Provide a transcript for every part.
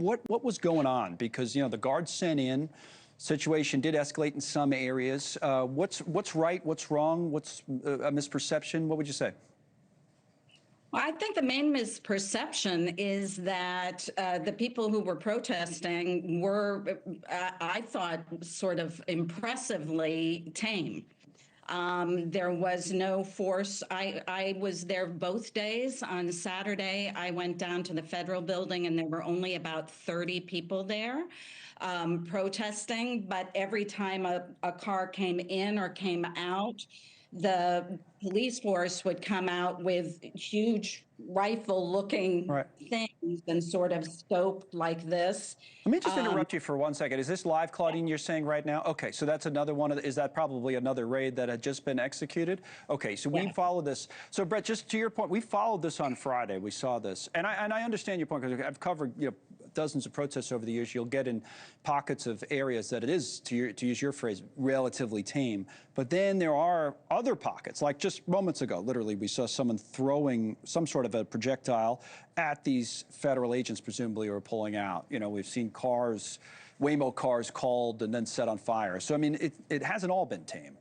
what was going on? Because, the guards sent in, situation did escalate in some areas. What's right? What's wrong? What's a misperception? What would you say? Well, I think the main misperception is that the people who were protesting were, I thought, sort of impressively tame. There was no force. I was there both days. On Saturday, I went down to the federal building and there were only about 30 people there protesting. But every time a car came in or came out, the police force would come out with huge rifle-looking Right. things and sort of scoped like this. Let me just interrupt you for 1 second. Is this live, Claudine, you're saying right now? Okay, so that's another one. Is that probably another raid that had just been executed? Okay, so we followed this. So, Brett, just to your point, we followed this on Friday. We saw this. And I understand your point, because I've covered, dozens of protests over the years. You'll get in pockets of areas that it is, to use your phrase, relatively tame. But then there are other pockets, like just moments ago, literally, we saw someone throwing some sort of a projectile at these federal agents, presumably, who are pulling out. We've seen cars, Waymo cars called and then set on fire. So, I mean, it hasn't all been tame.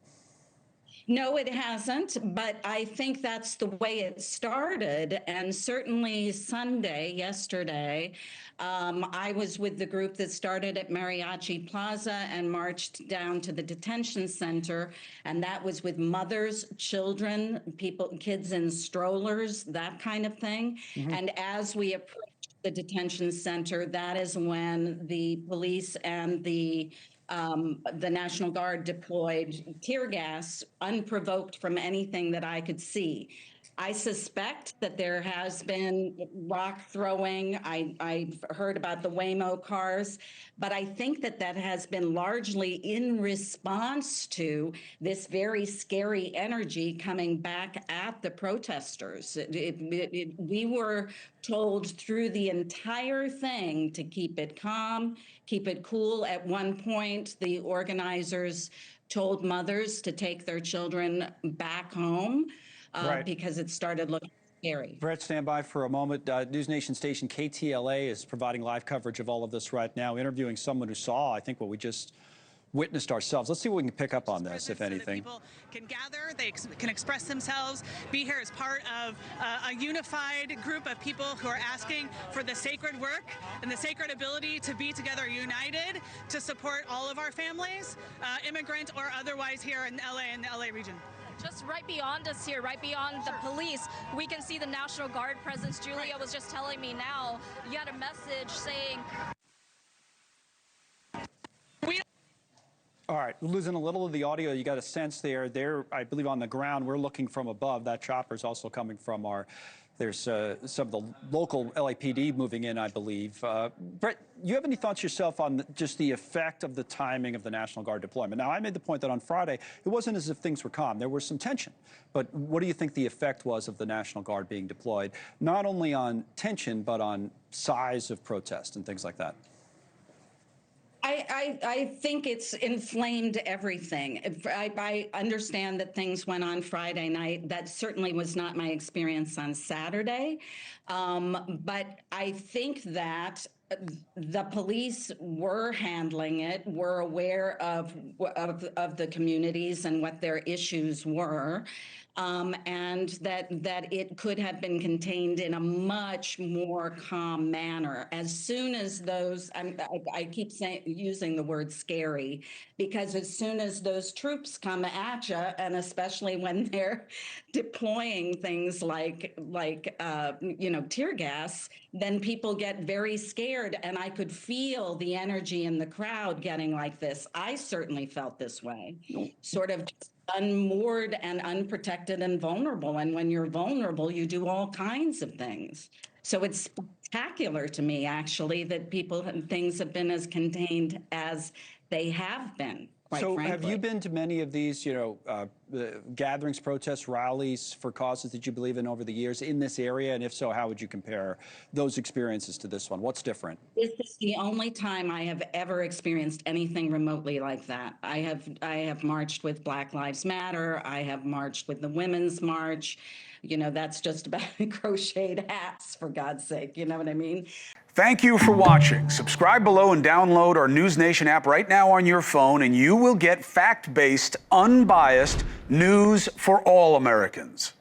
No, it hasn't, but I think that's the way it started. And certainly yesterday, I was with the group that started at Mariachi Plaza and marched down to the detention center. And that was with mothers, children, kids in strollers, that kind of thing. And as we approached the detention center, that is when the police and the National Guard deployed tear gas unprovoked from anything that I could see. I suspect that there has been rock throwing. I've heard about the Waymo cars, but I think that has been largely in response to this very scary energy coming back at the protesters. We were told through the entire thing to keep it calm, keep it cool. At one point, the organizers told mothers to take their children back home. Right. Because it started looking scary. Brett, stand by for a moment. NewsNation station KTLA is providing live coverage of all of this right now, interviewing someone who saw, I think, what we just witnessed ourselves. Let's see what we can pick up on this, if anything. So that people can gather, they can express themselves, be here as part of a unified group of people who are asking for the sacred work and the sacred ability to be together united to support all of our families, immigrant or otherwise, here in LA and the LA region. Just right beyond us here, right beyond the police, we can see the National Guard presence. Julia was just telling me now, you had a message saying... All right, we're losing a little of the audio. You got a sense there. They're, I believe, on the ground. We're looking from above. That chopper's also coming from there's some of the local LAPD moving in, I believe. Brett, you have any thoughts yourself on just the effect of the timing of the National Guard deployment? Now, I made the point that on Friday, it wasn't as if things were calm. There was some tension. But what do you think the effect was of the National Guard being deployed, not only on tension, but on size of protest and things like that? I think it's inflamed everything. I understand that things went on Friday night. That certainly was not my experience on Saturday. But I think that the police were handling it, were aware of the communities and what their issues were. And that it could have been contained in a much more calm manner. As soon as those, I keep using the word scary, because as soon as those troops come at you, and especially when they're deploying things like tear gas, then people get very scared. And I could feel the energy in the crowd getting like this. I certainly felt this way, sort of unmoored and unprotected and vulnerable. And when you're vulnerable, you do all kinds of things. So it's spectacular to me, actually, that things have been as contained as they have been. So have you been to many of these, gatherings, protests, rallies for causes that you believe in over the years in this area? And if so, how would you compare those experiences to this one? What's different? This is the only time I have ever experienced anything remotely like that. I have marched with Black Lives Matter. I have marched with the Women's March. That's just about crocheted hats, for God's sake. You know what I mean? Thank you for watching. Subscribe below and download our NewsNation app right now on your phone, and you will get fact-based, unbiased news for all Americans.